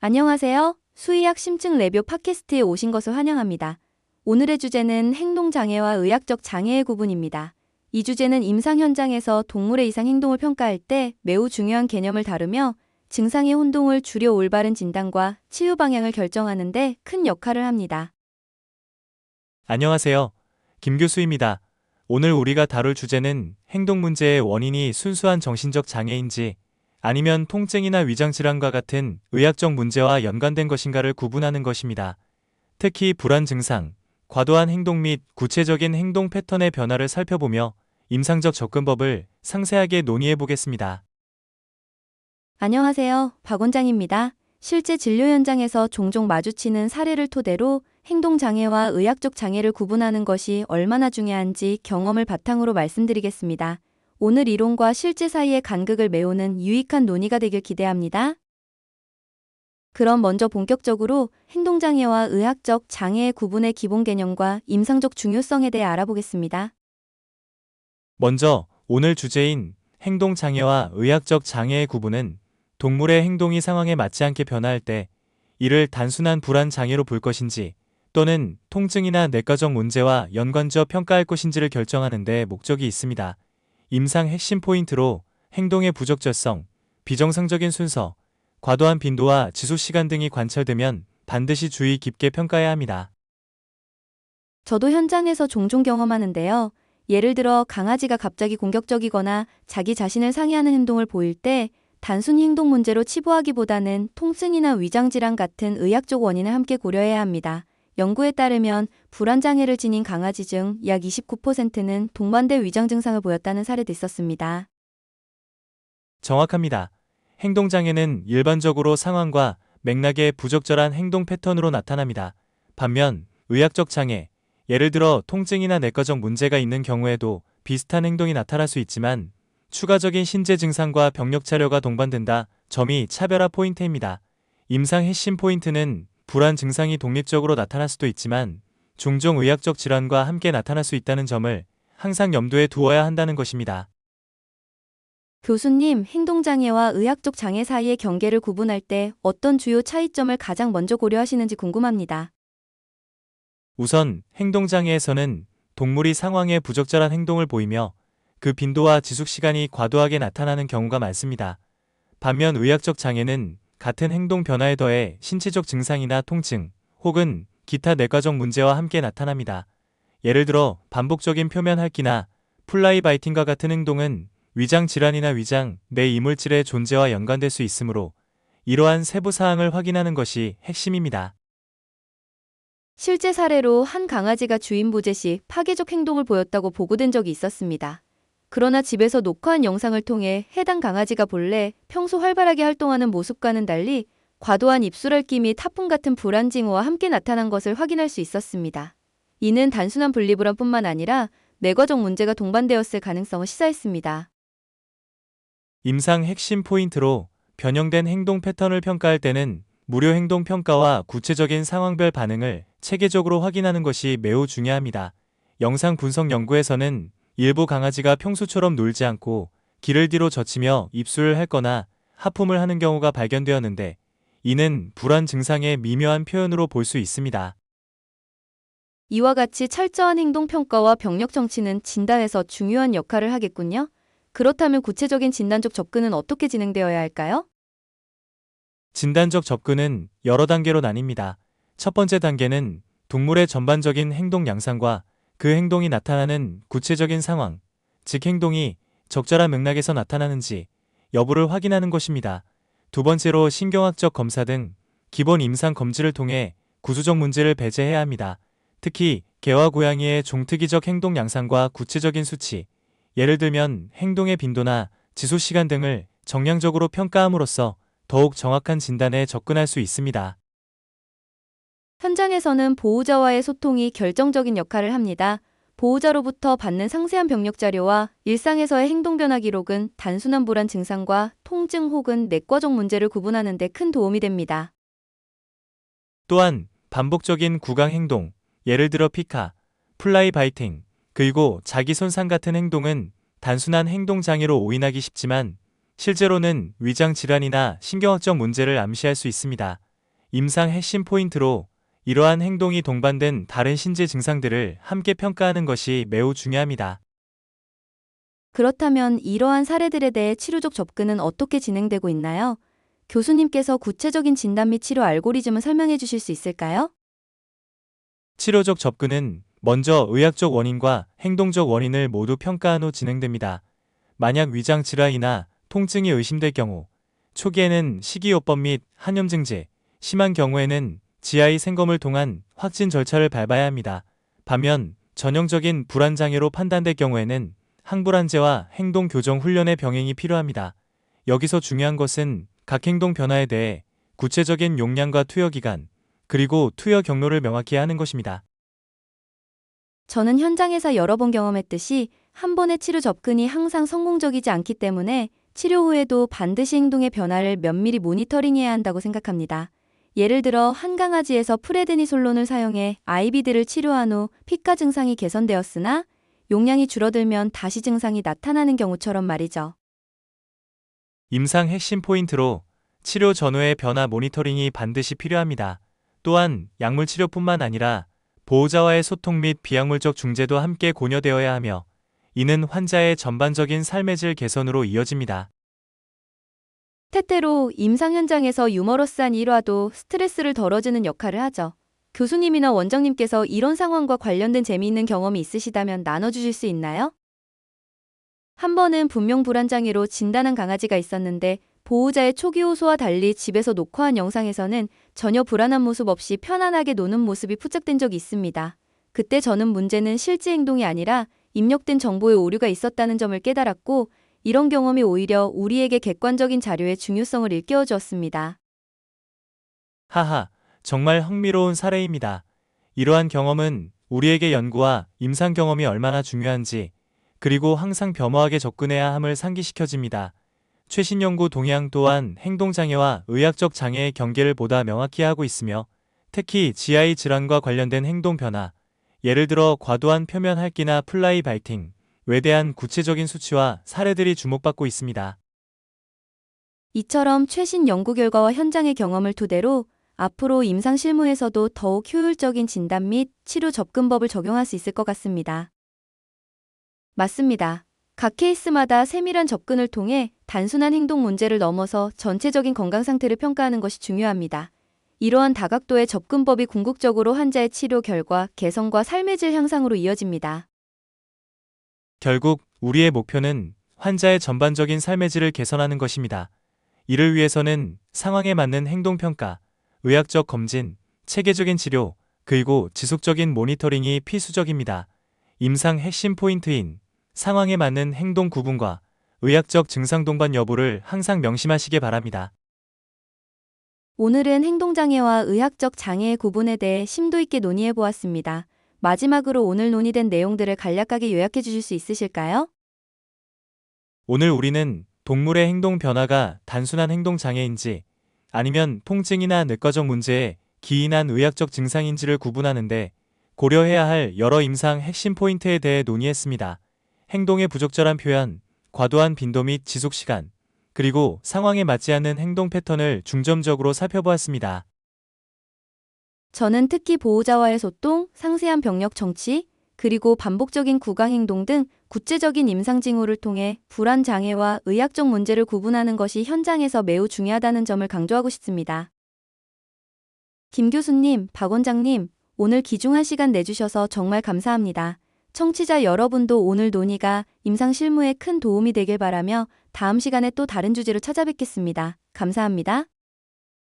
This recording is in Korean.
안녕하세요. 수의학 심층 레뷰 팟캐스트에 오신 것을 환영합니다. 오늘의 주제는 행동장애와 의학적 장애의 구분입니다. 이 주제는 임상 현장에서 동물의 이상 행동을 평가할 때 매우 중요한 개념을 다루며 증상의 혼동을 줄여 올바른 진단과 치유 방향을 결정하는 데 큰 역할을 합니다. 안녕하세요. 김 교수입니다. 오늘 우리가 다룰 주제는 행동 문제의 원인이 순수한 정신적 장애인지 아니면 통증이나 위장질환과 같은 의학적 문제와 연관된 것인가를 구분하는 것입니다. 특히 불안 증상, 과도한 행동 및 구체적인 행동 패턴의 변화를 살펴보며 임상적 접근법을 상세하게 논의해 보겠습니다. 안녕하세요. 박 원장입니다. 실제 진료 현장에서 종종 마주치는 사례를 토대로 행동장애와 의학적 장애를 구분하는 것이 얼마나 중요한지 경험을 바탕으로 말씀드리겠습니다. 오늘 이론과 실제 사이의 간극을 메우는 유익한 논의가 되길 기대합니다. 그럼 먼저 본격적으로 행동장애와 의학적 장애의 구분의 기본 개념과 임상적 중요성에 대해 알아보겠습니다. 먼저 오늘 주제인 행동장애와 의학적 장애의 구분은 동물의 행동이 상황에 맞지 않게 변화할 때 이를 단순한 불안 장애로 볼 것인지 또는 통증이나 내과적 문제와 연관지어 평가할 것인지를 결정하는 데 목적이 있습니다. 임상 핵심 포인트로 행동의 부적절성, 비정상적인 순서, 과도한 빈도와 지속 시간 등이 관찰되면 반드시 주의 깊게 평가해야 합니다. 저도 현장에서 종종 경험하는데요. 예를 들어 강아지가 갑자기 공격적이거나 자기 자신을 상해하는 행동을 보일 때 단순히 행동 문제로 치부하기보다는 통증이나 위장질환 같은 의학적 원인을 함께 고려해야 합니다. 연구에 따르면 불안장애를 지닌 강아지 중 약 29%는 동반된 위장 증상을 보였다는 사례도 있었습니다. 정확합니다. 행동장애는 일반적으로 상황과 맥락의 부적절한 행동 패턴으로 나타납니다. 반면 의학적 장애, 예를 들어 통증이나 내과적 문제가 있는 경우에도 비슷한 행동이 나타날 수 있지만 추가적인 신체 증상과 병력 자료가 동반된다 점이 차별화 포인트입니다. 임상 핵심 포인트는 불안 증상이 독립적으로 나타날 수도 있지만 종종 의학적 질환과 함께 나타날 수 있다는 점을 항상 염두에 두어야 한다는 것입니다. 교수님, 행동장애와 의학적 장애 사이의 경계를 구분할 때 어떤 주요 차이점을 가장 먼저 고려하시는지 궁금합니다. 우선 행동장애에서는 동물이 상황에 부적절한 행동을 보이며 그 빈도와 지속시간이 과도하게 나타나는 경우가 많습니다. 반면 의학적 장애는 같은 행동 변화에 더해 신체적 증상이나 통증 혹은 기타 내과적 문제와 함께 나타납니다. 예를 들어 반복적인 표면 핥기나 플라이 바이팅과 같은 행동은 위장 질환이나 위장 내 이물질의 존재와 연관될 수 있으므로 이러한 세부 사항을 확인하는 것이 핵심입니다. 실제 사례로 한 강아지가 주인 보제 시 파괴적 행동을 보였다고 보고된 적이 있었습니다. 그러나 집에서 녹화한 영상을 통해 해당 강아지가 본래 평소 활발하게 활동하는 모습과는 달리 과도한 입술 핥기 및 하품 같은 불안 징후와 함께 나타난 것을 확인할 수 있었습니다. 이는 단순한 분리불안뿐만 아니라 내과적 문제가 동반되었을 가능성을 시사했습니다. 임상 핵심 포인트로 변형된 행동 패턴을 평가할 때는 무료 행동 평가와 구체적인 상황별 반응을 체계적으로 확인하는 것이 매우 중요합니다. 영상 분석 연구에서는 일부 강아지가 평소처럼 놀지 않고 귀를 뒤로 젖히며 입술을 핥거나 하품을 하는 경우가 발견되었는데 이는 불안 증상의 미묘한 표현으로 볼 수 있습니다. 이와 같이 철저한 행동 평가와 병력 정치는 진단에서 중요한 역할을 하겠군요. 그렇다면 구체적인 진단적 접근은 어떻게 진행되어야 할까요? 진단적 접근은 여러 단계로 나뉩니다. 첫 번째 단계는 동물의 전반적인 행동 양상과 그 행동이 나타나는 구체적인 상황, 즉 행동이 적절한 맥락에서 나타나는지 여부를 확인하는 것입니다. 두 번째로 신경학적 검사 등 기본 임상 검진을 통해 구조적 문제를 배제해야 합니다. 특히 개와 고양이의 종특이적 행동 양상과 구체적인 수치, 예를 들면 행동의 빈도나 지속 시간 등을 정량적으로 평가함으로써 더욱 정확한 진단에 접근할 수 있습니다. 현장에서는 보호자와의 소통이 결정적인 역할을 합니다. 보호자로부터 받는 상세한 병력 자료와 일상에서의 행동 변화 기록은 단순한 불안 증상과 통증 혹은 내과적 문제를 구분하는 데 큰 도움이 됩니다. 또한 반복적인 구강 행동, 예를 들어 피카, 플라이 바이팅, 그리고 자기 손상 같은 행동은 단순한 행동 장애로 오인하기 쉽지만 실제로는 위장 질환이나 신경학적 문제를 암시할 수 있습니다. 임상 핵심 포인트로 이러한 행동이 동반된 다른 신체 증상들을 함께 평가하는 것이 매우 중요합니다. 그렇다면 이러한 사례들에 대해 치료적 접근은 어떻게 진행되고 있나요? 교수님께서 구체적인 진단 및 치료 알고리즘을 설명해 주실 수 있을까요? 치료적 접근은 먼저 의학적 원인과 행동적 원인을 모두 평가한 후 진행됩니다. 만약 위장 질환이나 통증이 의심될 경우, 초기에는 식이요법 및 한염증제, 심한 경우에는 GI 생검을 통한 확진 절차를 밟아야 합니다. 반면 전형적인 불안장애로 판단될 경우에는 항불안제와 행동 교정 훈련의 병행이 필요합니다. 여기서 중요한 것은 각 행동 변화에 대해 구체적인 용량과 투여 기간, 그리고 투여 경로를 명확히 하는 것입니다. 저는 현장에서 여러 번 경험했듯이 한 번의 치료 접근이 항상 성공적이지 않기 때문에 치료 후에도 반드시 행동의 변화를 면밀히 모니터링해야 한다고 생각합니다. 예를 들어 한 강아지에서 프레드니솔론을 사용해 IBD를 치료한 후 피카 증상이 개선되었으나 용량이 줄어들면 다시 증상이 나타나는 경우처럼 말이죠. 임상 핵심 포인트로 치료 전후의 변화 모니터링이 반드시 필요합니다. 또한 약물 치료뿐만 아니라 보호자와의 소통 및 비약물적 중재도 함께 고려되어야 하며, 이는 환자의 전반적인 삶의 질 개선으로 이어집니다. 때때로 임상 현장에서 유머러스한 일화도 스트레스를 덜어주는 역할을 하죠. 교수님이나 원장님께서 이런 상황과 관련된 재미있는 경험이 있으시다면 나눠주실 수 있나요? 한 번은 분명 불안장애로 진단한 강아지가 있었는데 보호자의 초기 호소와 달리 집에서 녹화한 영상에서는 전혀 불안한 모습 없이 편안하게 노는 모습이 포착된 적이 있습니다. 그때 저는 문제는 실제 행동이 아니라 입력된 정보에 오류가 있었다는 점을 깨달았고, 이런 경험이 오히려 우리에게 객관적인 자료의 중요성을 일깨워 주었습니다. 하하, 정말 흥미로운 사례입니다. 이러한 경험은 우리에게 연구와 임상 경험이 얼마나 중요한지, 그리고 항상 겸허하게 접근해야 함을 상기시켜줍니다. 최신 연구 동향 또한 행동장애와 의학적 장애의 경계를 보다 명확히 하고 있으며, 특히 GI 질환과 관련된 행동 변화, 예를 들어 과도한 표면 핥기나 플라이 발팅에 대한 구체적인 수치와 사례들이 주목받고 있습니다. 이처럼 최신 연구 결과와 현장의 경험을 토대로 앞으로 임상 실무에서도 더욱 효율적인 진단 및 치료 접근법을 적용할 수 있을 것 같습니다. 맞습니다. 각 케이스마다 세밀한 접근을 통해 단순한 행동 문제를 넘어서 전체적인 건강 상태를 평가하는 것이 중요합니다. 이러한 다각도의 접근법이 궁극적으로 환자의 치료 결과 개선과 삶의 질 향상으로 이어집니다. 결국 우리의 목표는 환자의 전반적인 삶의 질을 개선하는 것입니다. 이를 위해서는 상황에 맞는 행동평가, 의학적 검진, 체계적인 치료, 그리고 지속적인 모니터링이 필수적입니다. 임상 핵심 포인트인 상황에 맞는 행동 구분과 의학적 증상 동반 여부를 항상 명심하시기 바랍니다. 오늘은 행동장애와 의학적 장애의 구분에 대해 심도 있게 논의해 보았습니다. 마지막으로 오늘 논의된 내용들을 간략하게 요약해 주실 수 있으실까요? 오늘 우리는 동물의 행동 변화가 단순한 행동 장애인지 아니면 통증이나 내과적 문제의 기인한 의학적 증상인지를 구분하는데 고려해야 할 여러 임상 핵심 포인트에 대해 논의했습니다. 행동의 부적절한 표현, 과도한 빈도 및 지속 시간, 그리고 상황에 맞지 않는 행동 패턴을 중점적으로 살펴보았습니다. 저는 특히 보호자와의 소통, 상세한 병력 정치, 그리고 반복적인 구강 행동 등 구체적인 임상 징후를 통해 불안 장애와 의학적 문제를 구분하는 것이 현장에서 매우 중요하다는 점을 강조하고 싶습니다. 김 교수님, 박 원장님, 오늘 귀중한 시간 내주셔서 정말 감사합니다. 청취자 여러분도 오늘 논의가 임상 실무에 큰 도움이 되길 바라며 다음 시간에 또 다른 주제로 찾아뵙겠습니다. 감사합니다.